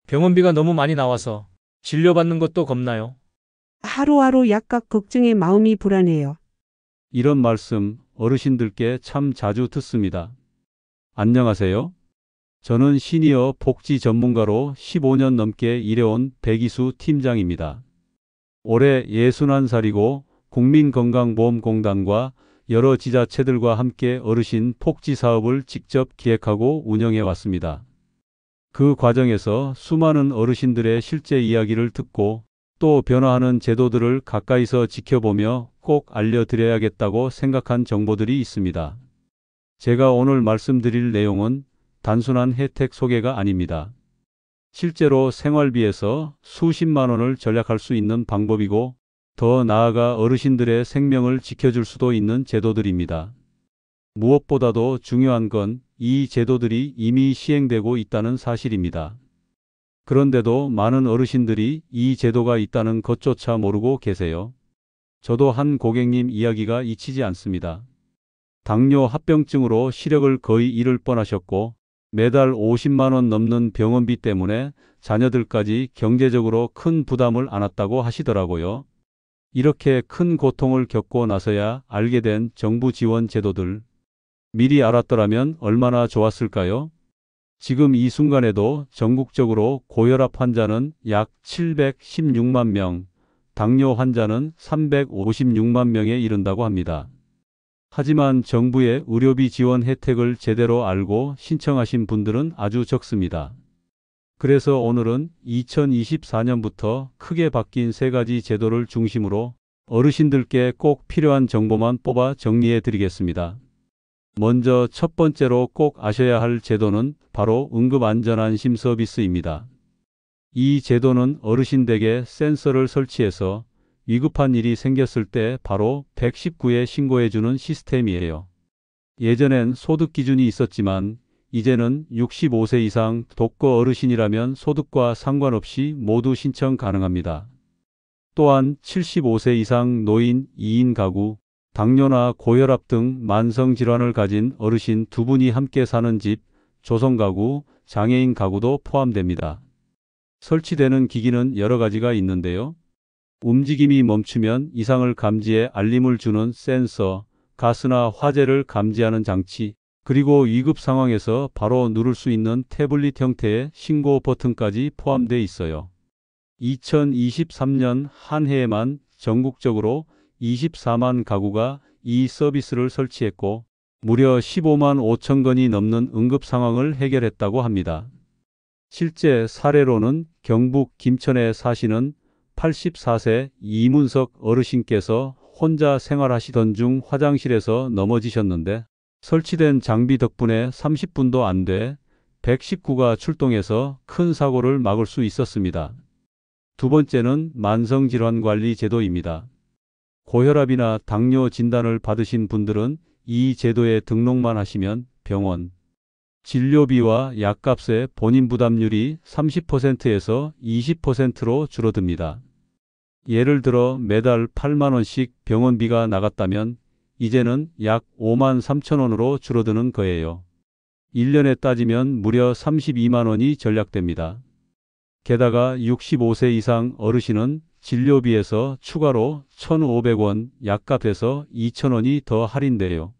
병원비가 너무 많이 나와서 진료받는 것도 겁나요. 하루하루 약값 걱정에 마음이 불안해요. 이런 말씀 어르신들께 참 자주 듣습니다. 안녕하세요. 저는 시니어 복지 전문가로 15년 넘게 일해온 백이수 팀장입니다. 올해 61살이고 국민건강보험공단과 여러 지자체들과 함께 어르신 복지 사업을 직접 기획하고 운영해 왔습니다. 그 과정에서 수많은 어르신들의 실제 이야기를 듣고 또 변화하는 제도들을 가까이서 지켜보며 꼭 알려드려야겠다고 생각한 정보들이 있습니다. 제가 오늘 말씀드릴 내용은 단순한 혜택 소개가 아닙니다. 실제로 생활비에서 수십만 원을 절약할 수 있는 방법이고 더 나아가 어르신들의 생명을 지켜줄 수도 있는 제도들입니다. 무엇보다도 중요한 건 이 제도들이 이미 시행되고 있다는 사실입니다. 그런데도 많은 어르신들이 이 제도가 있다는 것조차 모르고 계세요. 저도 한 고객님 이야기가 잊히지 않습니다. 당뇨 합병증으로 시력을 거의 잃을 뻔하셨고 매달 50만 원 넘는 병원비 때문에 자녀들까지 경제적으로 큰 부담을 안았다고 하시더라고요. 이렇게 큰 고통을 겪고 나서야 알게 된 정부 지원 제도들. 미리 알았더라면 얼마나 좋았을까요? 지금 이 순간에도 전국적으로 고혈압 환자는 약 716만 명, 당뇨 환자는 356만 명에 이른다고 합니다. 하지만 정부의 의료비 지원 혜택을 제대로 알고 신청하신 분들은 아주 적습니다. 그래서 오늘은 2024년부터 크게 바뀐 세 가지 제도를 중심으로 어르신들께 꼭 필요한 정보만 뽑아 정리해 드리겠습니다. 먼저 첫 번째로 꼭 아셔야 할 제도는 바로 응급안전안심 서비스입니다. 이 제도는 어르신 댁에 센서를 설치해서 위급한 일이 생겼을 때 바로 119에 신고해주는 시스템이에요. 예전엔 소득 기준이 있었지만 이제는 65세 이상 독거 어르신이라면 소득과 상관없이 모두 신청 가능합니다. 또한 75세 이상 노인 2인 가구, 당뇨나 고혈압 등 만성질환을 가진 어르신 두 분이 함께 사는 집, 조성가구, 장애인 가구도 포함됩니다. 설치되는 기기는 여러 가지가 있는데요. 움직임이 멈추면 이상을 감지해 알림을 주는 센서, 가스나 화재를 감지하는 장치, 그리고 위급 상황에서 바로 누를 수 있는 태블릿 형태의 신고 버튼까지 포함되어 있어요. 2023년 한 해에만 전국적으로 24만 가구가 이 서비스를 설치했고 무려 15만 5천 건이 넘는 응급 상황을 해결했다고 합니다. 실제 사례로는 경북 김천에 사시는 84세 이문석 어르신께서 혼자 생활하시던 중 화장실에서 넘어지셨는데 설치된 장비 덕분에 30분도 안 돼 119가 출동해서 큰 사고를 막을 수 있었습니다. 두 번째는 만성질환관리 제도입니다. 고혈압이나 당뇨 진단을 받으신 분들은 이 제도에 등록만 하시면 병원, 진료비와 약값의 본인 부담률이 30%에서 20%로 줄어듭니다. 예를 들어 매달 8만 원씩 병원비가 나갔다면 이제는 약 5만 3천 원으로 줄어드는 거예요. 1년에 따지면 무려 32만 원이 절약됩니다. 게다가 65세 이상 어르신은 진료비에서 추가로 1,500원, 약값에서 2,000원이 더 할인돼요.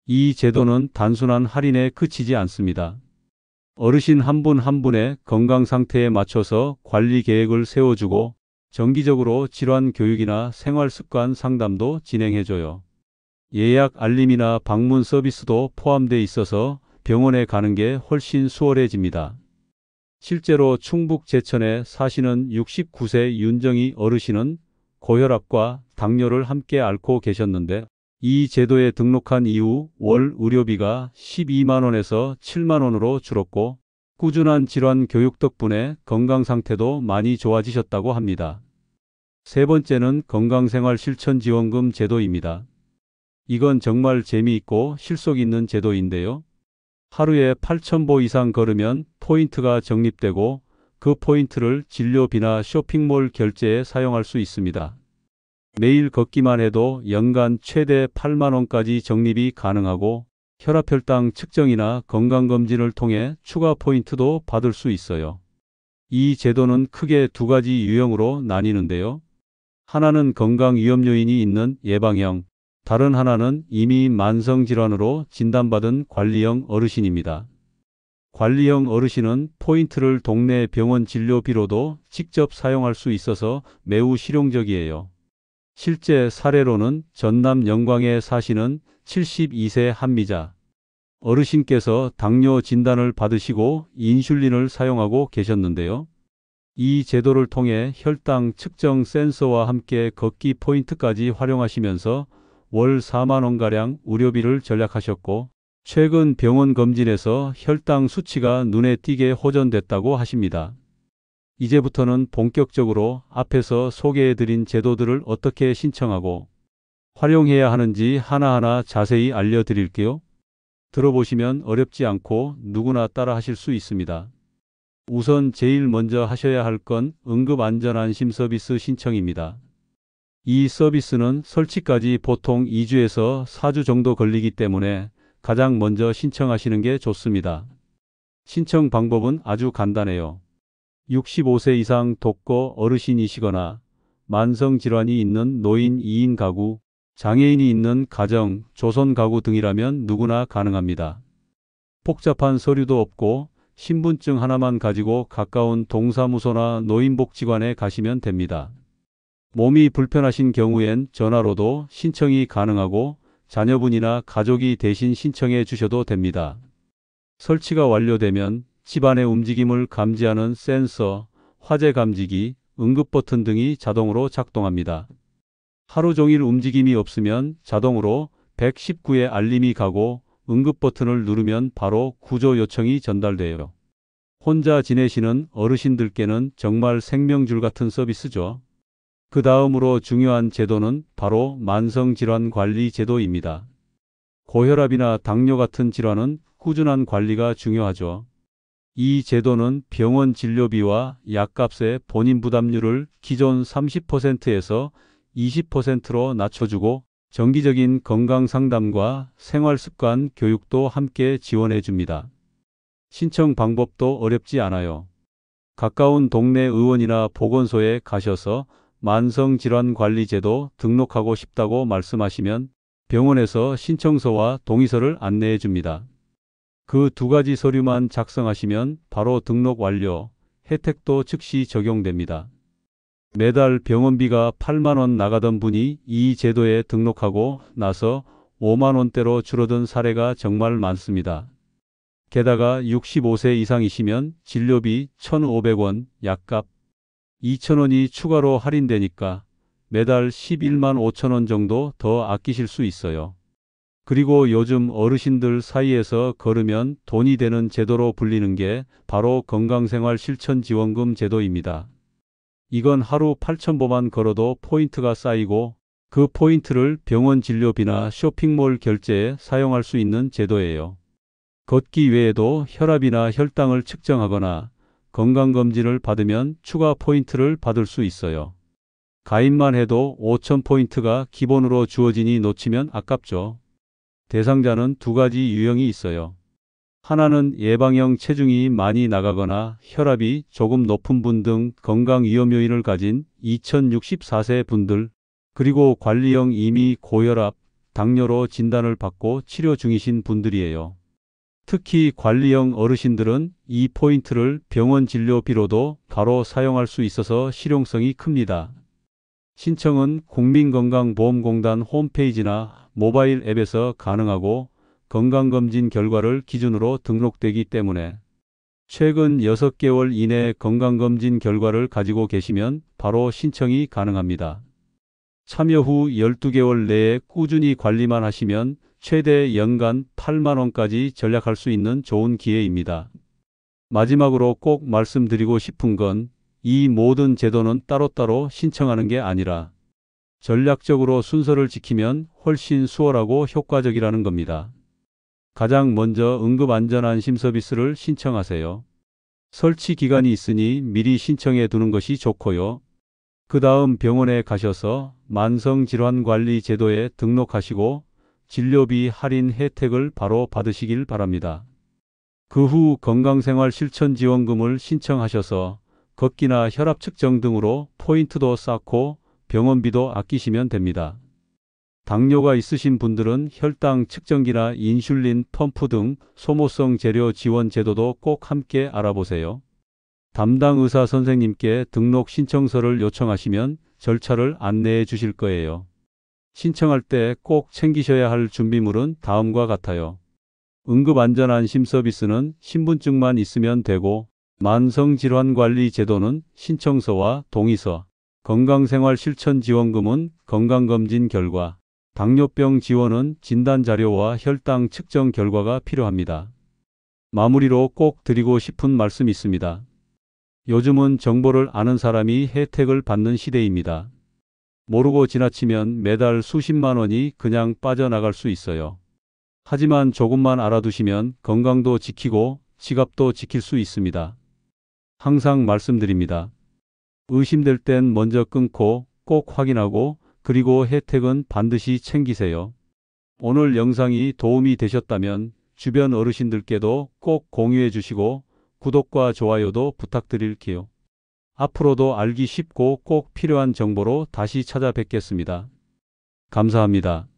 이 제도는 단순한 할인에 그치지 않습니다. 어르신 한 분 한 분의 건강 상태에 맞춰서 관리 계획을 세워주고 정기적으로 질환 교육이나 생활 습관 상담도 진행해줘요. 예약 알림이나 방문 서비스도 포함돼 있어서 병원에 가는 게 훨씬 수월해집니다. 실제로 충북 제천에 사시는 69세 윤정희 어르신은 고혈압과 당뇨를 함께 앓고 계셨는데 이 제도에 등록한 이후 월 의료비가 12만 원에서 7만 원으로 줄었고 꾸준한 질환 교육 덕분에 건강 상태도 많이 좋아지셨다고 합니다. 세 번째는 건강생활실천지원금 제도입니다. 이건 정말 재미있고 실속 있는 제도인데요. 하루에 8,000보 이상 걸으면 포인트가 적립되고 그 포인트를 진료비나 쇼핑몰 결제에 사용할 수 있습니다. 매일 걷기만 해도 연간 최대 8만 원까지 적립이 가능하고 혈압혈당 측정이나 건강검진을 통해 추가 포인트도 받을 수 있어요. 이 제도는 크게 두 가지 유형으로 나뉘는데요. 하나는 건강 위험 요인이 있는 예방형, 다른 하나는 이미 만성질환으로 진단받은 관리형 어르신입니다. 관리형 어르신은 포인트를 동네 병원 진료비로도 직접 사용할 수 있어서 매우 실용적이에요. 실제 사례로는 전남 영광에 사시는 72세 한미자 어르신께서 당뇨 진단을 받으시고 인슐린을 사용하고 계셨는데요. 이 제도를 통해 혈당 측정 센서와 함께 걷기 포인트까지 활용하시면서 월 4만 원가량 의료비를 절약하셨고, 최근 병원 검진에서 혈당 수치가 눈에 띄게 호전됐다고 하십니다. 이제부터는 본격적으로 앞에서 소개해드린 제도들을 어떻게 신청하고 활용해야 하는지 하나하나 자세히 알려드릴게요. 들어보시면 어렵지 않고 누구나 따라 하실 수 있습니다. 우선 제일 먼저 하셔야 할 건 응급안전안심 서비스 신청입니다. 이 서비스는 설치까지 보통 2주에서 4주 정도 걸리기 때문에 가장 먼저 신청하시는 게 좋습니다. 신청 방법은 아주 간단해요. 65세 이상 독거 어르신이시거나 만성질환이 있는 노인 2인 가구, 장애인이 있는 가정, 조선 가구 등이라면 누구나 가능합니다. 복잡한 서류도 없고 신분증 하나만 가지고 가까운 동사무소나 노인복지관에 가시면 됩니다. 몸이 불편하신 경우엔 전화로도 신청이 가능하고 자녀분이나 가족이 대신 신청해 주셔도 됩니다. 설치가 완료되면 집안의 움직임을 감지하는 센서, 화재 감지기, 응급 버튼 등이 자동으로 작동합니다. 하루 종일 움직임이 없으면 자동으로 119에 알림이 가고 응급 버튼을 누르면 바로 구조 요청이 전달돼요. 혼자 지내시는 어르신들께는 정말 생명줄 같은 서비스죠. 그 다음으로 중요한 제도는 바로 만성질환 관리 제도입니다. 고혈압이나 당뇨 같은 질환은 꾸준한 관리가 중요하죠. 이 제도는 병원 진료비와 약값의 본인 부담률을 기존 30%에서 20%로 낮춰주고 정기적인 건강 상담과 생활습관 교육도 함께 지원해 줍니다. 신청 방법도 어렵지 않아요. 가까운 동네 의원이나 보건소에 가셔서 만성질환관리제도 등록하고 싶다고 말씀하시면 병원에서 신청서와 동의서를 안내해 줍니다. 그 두 가지 서류만 작성하시면 바로 등록 완료, 혜택도 즉시 적용됩니다. 매달 병원비가 8만 원 나가던 분이 이 제도에 등록하고 나서 5만 원대로 줄어든 사례가 정말 많습니다. 게다가 65세 이상이시면 진료비 1,500원, 약값 2,000원이 추가로 할인되니까 매달 11만 5천 원 정도 더 아끼실 수 있어요. 그리고 요즘 어르신들 사이에서 걸으면 돈이 되는 제도로 불리는 게 바로 건강생활실천지원금 제도입니다. 이건 하루 8,000보만 걸어도 포인트가 쌓이고 그 포인트를 병원 진료비나 쇼핑몰 결제에 사용할 수 있는 제도예요. 걷기 외에도 혈압이나 혈당을 측정하거나 건강검진을 받으면 추가 포인트를 받을 수 있어요. 가입만 해도 5,000포인트가 기본으로 주어지니 놓치면 아깝죠. 대상자는 두 가지 유형이 있어요. 하나는 예방형 체중이 많이 나가거나 혈압이 조금 높은 분 등 건강 위험 요인을 가진 2064세 분들, 그리고 관리형 이미 고혈압, 당뇨로 진단을 받고 치료 중이신 분들이에요. 특히 관리형 어르신들은 이 포인트를 병원 진료비로도 바로 사용할 수 있어서 실용성이 큽니다. 신청은 국민건강보험공단 홈페이지나 모바일 앱에서 가능하고 건강검진 결과를 기준으로 등록되기 때문에 최근 6개월 이내 건강검진 결과를 가지고 계시면 바로 신청이 가능합니다. 참여 후 12개월 내에 꾸준히 관리만 하시면 최대 연간 8만 원까지 절약할 수 있는 좋은 기회입니다. 마지막으로 꼭 말씀드리고 싶은 건 이 모든 제도는 따로따로 신청하는 게 아니라 전략적으로 순서를 지키면 훨씬 수월하고 효과적이라는 겁니다. 가장 먼저 응급안전안심 서비스를 신청하세요. 설치 기간이 있으니 미리 신청해 두는 것이 좋고요. 그 다음 병원에 가셔서 만성질환관리 제도에 등록하시고 진료비 할인 혜택을 바로 받으시길 바랍니다. 그 후 건강생활 실천지원금을 신청하셔서 걷기나 혈압 측정 등으로 포인트도 쌓고 병원비도 아끼시면 됩니다. 당뇨가 있으신 분들은 혈당 측정기나 인슐린 펌프 등 소모성 재료 지원 제도도 꼭 함께 알아보세요. 담당 의사 선생님께 등록 신청서를 요청하시면 절차를 안내해 주실 거예요. 신청할 때 꼭 챙기셔야 할 준비물은 다음과 같아요. 응급안전안심 서비스는 신분증만 있으면 되고, 만성질환관리제도는 신청서와 동의서, 건강생활실천지원금은 건강검진 결과, 당뇨병 지원은 진단자료와 혈당 측정 결과가 필요합니다. 마무리로 꼭 드리고 싶은 말씀이 있습니다. 요즘은 정보를 아는 사람이 혜택을 받는 시대입니다. 모르고 지나치면 매달 수십만 원이 그냥 빠져나갈 수 있어요. 하지만 조금만 알아두시면 건강도 지키고 지갑도 지킬 수 있습니다. 항상 말씀드립니다. 의심될 땐 먼저 끊고 꼭 확인하고 그리고 혜택은 반드시 챙기세요. 오늘 영상이 도움이 되셨다면 주변 어르신들께도 꼭 공유해 주시고 구독과 좋아요도 부탁드릴게요. 앞으로도 알기 쉽고 꼭 필요한 정보로 다시 찾아뵙겠습니다. 감사합니다.